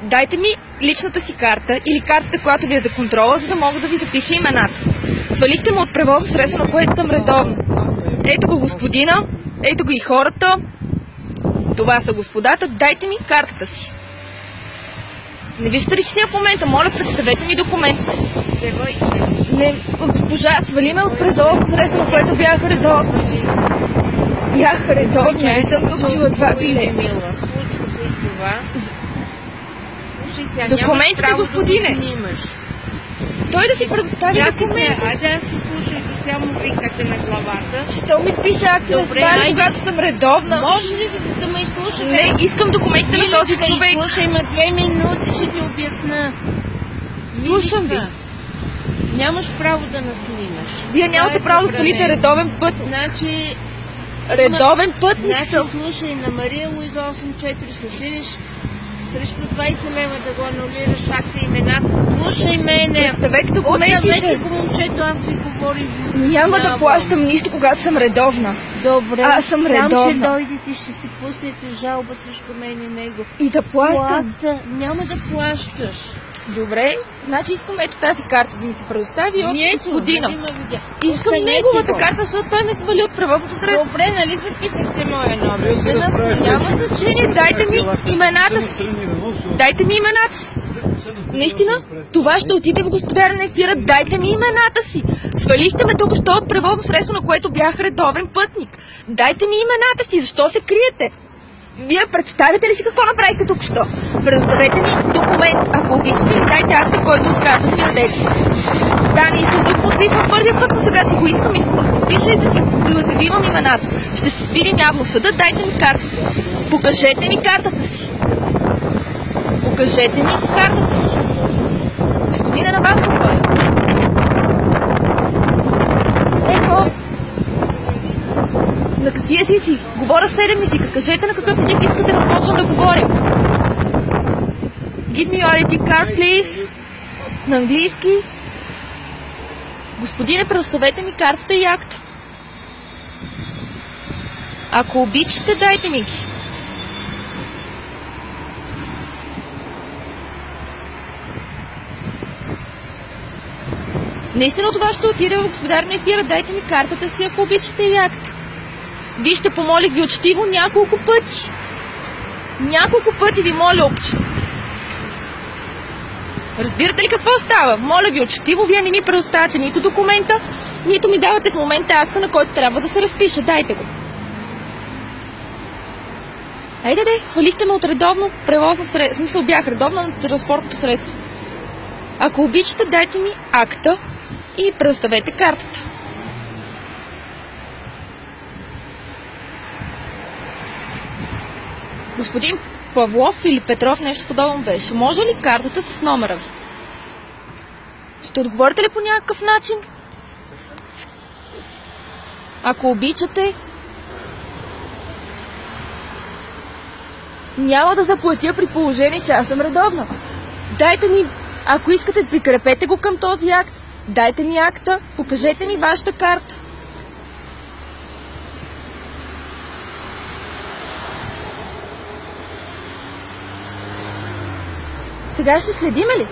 Дайте ми личната си карта или картата, която ви е за контрола, за да мога да ви запиша имената. Свалихте ме от превозно средство, на което съм редовно. Ето го господина, ето го и хората. Това са господата. Дайте ми картата си. Не виждате ли, че в момента? Моля, представете ми документ. Не, госпожа, свали ме от превозно средство, на което бях редовно. Бях редовно, не съм научила това биле. Случва се и това. Документите, господине. Той да си предостави документи. Айде аз ви слушай, до сега му викате на главата. Що ми пише акта на сваля, когато съм редовна? Може ли да ме изслушате? Не, искам документите на този човек. Слушай, има 2 минути, ще ви обясна. Слушам ви. Нямаш право да нас снимаш. Вие нямате право да свалите редовен път. Значи... Редовен пътник съм. Слушай, на Мария Луиза 84 ще седиш срещу 20 лева да го анулираш акта имената. Слушай мене. Представете документите. Оставете го, момчето, аз ви говорим. Няма да плащам нищо, когато съм редовна. Добре. Аз съм редовна. Там ще дойдете, ще си пуснете жалба срещу мен и него. И да плащам. Няма да плащаш. Добре, значи искам ето тази карта да ми се предостави от господина. Искам неговата карта, защото той ме свали от превозното средство. Добре, нали записахте моя номер? За нас няма значение, дайте ми имената си. Дайте ми имената си. Наистина, това ще отиде в господарен ефира, дайте ми имената си. Свалихте ме току-що от превозно средство, на което бях редовен пътник. Дайте ми имената си, защо се криете? Вие представите ли си какво направихте тук-що? Предоставете ми документ. Ако обичате, ми дайте акта, който отказват ви дадете. Да, не искам да го подписвам първия път, но сега си го искам да го подпиша и да ви имам имената. Ще се свирим явно в съда, дайте ми картата си. Покажете ми картата си. Покажете ми картата си. Господина, на вас говоря. Ето. На какви езици? Говоря 7 езика. Кажете на какъв език искате да почвам да говорим. Give me your ID card, please. На английски. Господине, предоставете ми картата и акта. Ако обичате, дайте ми ги. Наистина това ще отиде в господарния ефир. Дайте ми картата си, ако обичате и акта. Вижте, помолих ви учтиво няколко пъти. Няколко пъти ви моля обичам. Разбирате ли какво става? Моля ви учтиво, вие не ми предоставяте нито документа, нито ми давате в момента акта, на който трябва да се разпише. Дайте го. Айде, свалихте ме от редовно превозно средство. В смисъл, бях редовно на транспортното средство. Ако обичате, дайте ми акта и предоставете картата. Господин Павлов или Петров, нещо подобно беше. Може ли картата с номера ви? Ще отговорите ли по някакъв начин? Ако обичате, няма да заплатя при положение, че аз съм редовна. Дайте ми, ако искате, прикрепете го към този акт. Дайте ми акта, покажете ми вашата карта. Сега ще следиме ли?